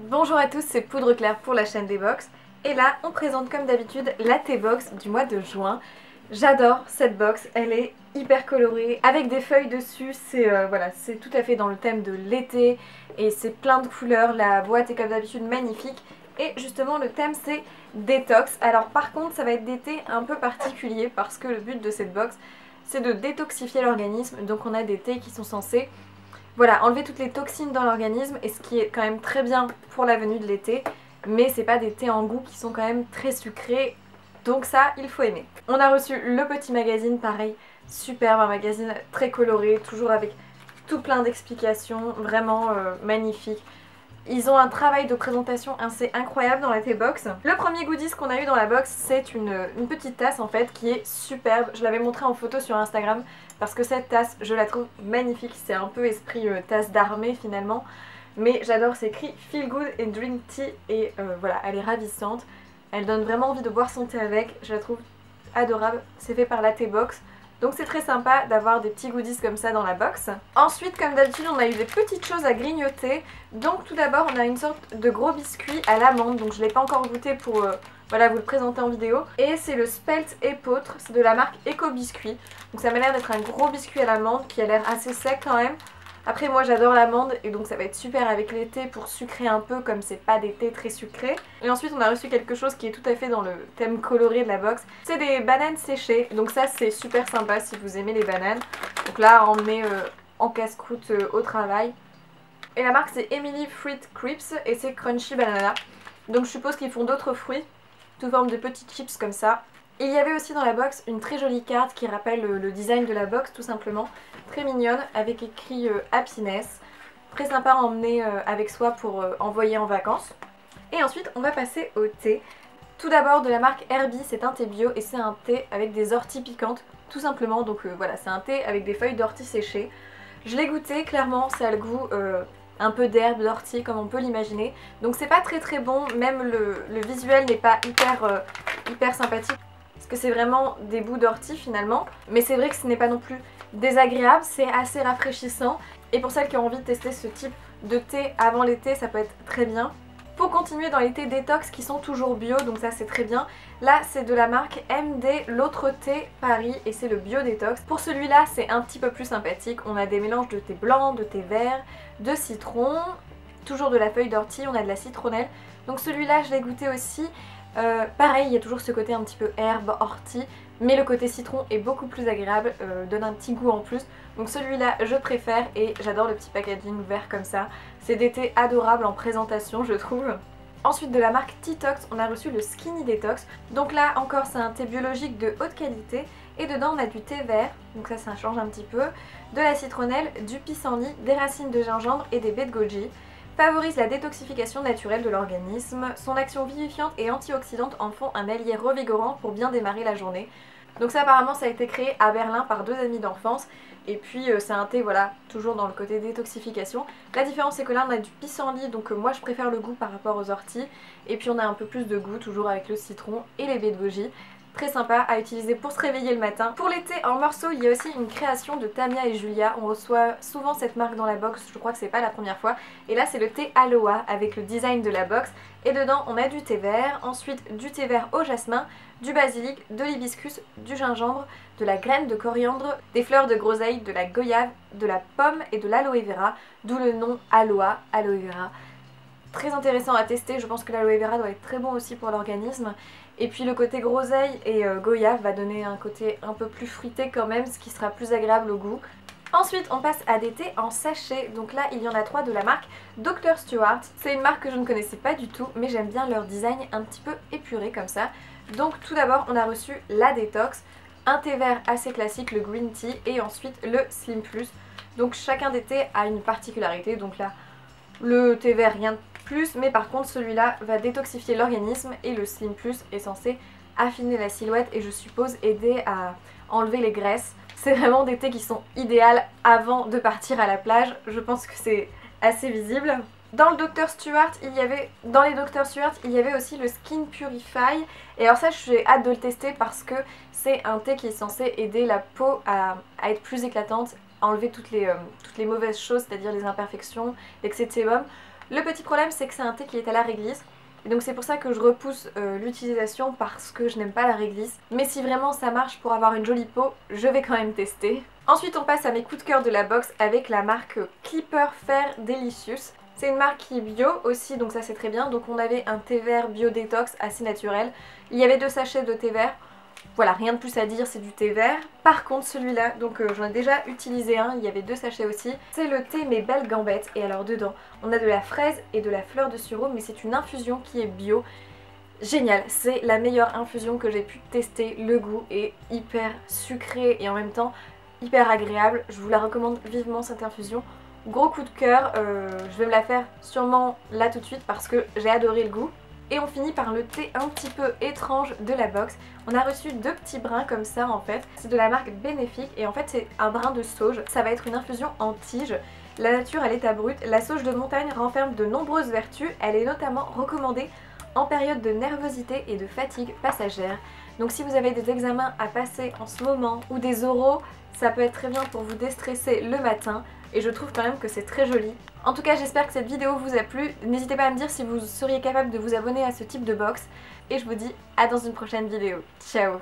Bonjour à tous, c'est Poudre Claire pour la chaîne des box. Et là, on présente comme d'habitude la thé box du mois de juin. J'adore cette box, elle est hyper colorée, avec des feuilles dessus, voilà, c'est tout à fait dans le thème de l'été et c'est plein de couleurs, la boîte est comme d'habitude magnifique. Et justement le thème c'est détox. Alors par contre ça va être des thés un peu particuliers parce que le but de cette box c'est de détoxifier l'organisme. Donc on a des thés qui sont censés voilà, enlever toutes les toxines dans l'organisme, et ce qui est quand même très bien pour la venue de l'été, mais c'est pas des thés en goût qui sont quand même très sucrés, donc ça, il faut aimer. On a reçu le petit magazine, pareil, superbe, un magazine très coloré, toujours avec tout plein d'explications, vraiment magnifique. Ils ont un travail de présentation assez incroyable dans la thé box. Le premier goodies qu'on a eu dans la box, c'est une petite tasse en fait qui est superbe. Je l'avais montré en photo sur Instagram parce que cette tasse, je la trouve magnifique. C'est un peu esprit tasse d'armée finalement. Mais j'adore, c'est écrit Feel Good and Drink Tea et voilà, elle est ravissante. Elle donne vraiment envie de boire son thé avec. Je la trouve adorable. C'est fait par la thé box. Donc c'est très sympa d'avoir des petits goodies comme ça dans la box. Ensuite, comme d'habitude, on a eu des petites choses à grignoter. Donc tout d'abord, on a une sorte de gros biscuit à l'amande. Donc je ne l'ai pas encore goûté pour voilà, vous le présenter en vidéo. Et c'est le Spelt Épeautre, c'est de la marque Eco Biscuit. Donc ça m'a l'air d'être un gros biscuit à l'amande qui a l'air assez sec quand même. Après moi j'adore l'amande et donc ça va être super avec les thés pour sucrer un peu comme c'est pas des thés très sucrés. Et ensuite on a reçu quelque chose qui est tout à fait dans le thème coloré de la box. C'est des bananes séchées, donc ça c'est super sympa si vous aimez les bananes. Donc là à emmener en casse-croûte au travail. Et la marque c'est Emily Fruit Crisps et c'est Crunchy Banana. Donc je suppose qu'ils font d'autres fruits sous forme de petits chips comme ça. Et il y avait aussi dans la box une très jolie carte qui rappelle le design de la box tout simplement. Très mignonne avec écrit Happiness. Très sympa à emmener avec soi pour envoyer en vacances. Et ensuite on va passer au thé. Tout d'abord de la marque Herbie, c'est un thé bio et c'est un thé avec des orties piquantes tout simplement. Donc voilà, c'est un thé avec des feuilles d'ortie séchées. Je l'ai goûté, clairement ça a le goût un peu d'herbe, d'ortie comme on peut l'imaginer. Donc c'est pas très bon, même le visuel n'est pas hyper sympathique. Parce que c'est vraiment des bouts d'ortie finalement. Mais c'est vrai que ce n'est pas non plus désagréable, c'est assez rafraîchissant. Et pour celles qui ont envie de tester ce type de thé avant l'été, ça peut être très bien. Pour continuer dans les thés détox qui sont toujours bio, donc ça c'est très bien. Là c'est de la marque MD, l'autre thé Paris et c'est le bio détox. Pour celui-là c'est un petit peu plus sympathique, on a des mélanges de thé blanc, de thé vert, de citron, toujours de la feuille d'ortie, on a de la citronnelle. Donc celui-là je l'ai goûté aussi. Pareil, il y a toujours ce côté un petit peu herbe, ortie, mais le côté citron est beaucoup plus agréable, donne un petit goût en plus. Donc celui-là je préfère et j'adore le petit packaging vert comme ça. C'est des thés adorables en présentation je trouve. Ensuite de la marque T-Tox, on a reçu le Skinny Detox. Donc là encore c'est un thé biologique de haute qualité et dedans on a du thé vert, donc ça change un petit peu, de la citronnelle, du pissenlit, des racines de gingembre et des baies de goji. Favorise la détoxification naturelle de l'organisme. Son action vivifiante et antioxydante en font un allié revigorant pour bien démarrer la journée. Donc ça apparemment ça a été créé à Berlin par deux amis d'enfance. Et puis c'est un thé voilà, toujours dans le côté détoxification. La différence c'est que là on a du pissenlit, donc moi je préfère le goût par rapport aux orties. Et puis on a un peu plus de goût toujours avec le citron et les baies de goji. Très sympa à utiliser pour se réveiller le matin. Pour l'été en morceaux, il y a aussi une création de Tamia et Julia. On reçoit souvent cette marque dans la box, je crois que c'est pas la première fois. Et là c'est le thé Aloha avec le design de la box. Et dedans on a du thé vert, ensuite du thé vert au jasmin, du basilic, de l'hibiscus, du gingembre, de la graine de coriandre, des fleurs de groseille, de la goyave, de la pomme et de l'aloe vera. D'où le nom Aloha, aloe vera. Très intéressant à tester, je pense que l'aloe vera doit être très bon aussi pour l'organisme. Et puis le côté groseille et goyave va donner un côté un peu plus fruité quand même, ce qui sera plus agréable au goût. Ensuite on passe à des thés en sachet, donc là il y en a 3 de la marque Dr Stewart. C'est une marque que je ne connaissais pas du tout, mais j'aime bien leur design un petit peu épuré comme ça. Donc tout d'abord on a reçu la détox, un thé vert assez classique, le green tea, et ensuite le slim plus. Donc chacun des thés a une particularité, donc là le thé vert rien de plus, mais par contre celui-là va détoxifier l'organisme et le Slim Plus est censé affiner la silhouette et je suppose aider à enlever les graisses. C'est vraiment des thés qui sont idéaux avant de partir à la plage, je pense que c'est assez visible. Dans le Dr Stewart, dans les Dr Stewart, il y avait aussi le Skin Purify. Et alors ça, j'ai hâte de le tester parce que c'est un thé qui est censé aider la peau à être plus éclatante, à enlever toutes les mauvaises choses, c'est-à-dire les imperfections, l'excès de sébum. Le petit problème c'est que c'est un thé qui est à la réglisse. Et donc c'est pour ça que je repousse l'utilisation parce que je n'aime pas la réglisse. Mais si vraiment ça marche pour avoir une jolie peau, je vais quand même tester. Ensuite on passe à mes coups de cœur de la box avec la marque Clipper Fair Delicious. C'est une marque qui est bio aussi, donc ça c'est très bien. Donc on avait un thé vert bio détox assez naturel. Il y avait 2 sachets de thé vert. Voilà, rien de plus à dire, c'est du thé vert. Par contre celui-là, donc j'en ai déjà utilisé un, il y avait 2 sachets aussi. C'est le thé Mes Belles Gambettes. Et alors dedans, on a de la fraise et de la fleur de sureau, mais c'est une infusion qui est bio. Génial, c'est la meilleure infusion que j'ai pu tester. Le goût est hyper sucré et en même temps hyper agréable. Je vous la recommande vivement cette infusion. Gros coup de cœur, je vais me la faire sûrement là tout de suite parce que j'ai adoré le goût. Et on finit par le thé un petit peu étrange de la box. On a reçu 2 petits brins comme ça en fait. C'est de la marque Bénéfique et en fait c'est un brin de sauge. Ça va être une infusion en tige. La nature à l'état brut. La sauge de montagne renferme de nombreuses vertus. Elle est notamment recommandée en période de nervosité et de fatigue passagère. Donc si vous avez des examens à passer en ce moment ou des oraux, ça peut être très bien pour vous déstresser le matin. Et je trouve quand même que c'est très joli. En tout cas j'espère que cette vidéo vous a plu. N'hésitez pas à me dire si vous seriez capable de vous abonner à ce type de box. Et je vous dis à dans une prochaine vidéo. Ciao!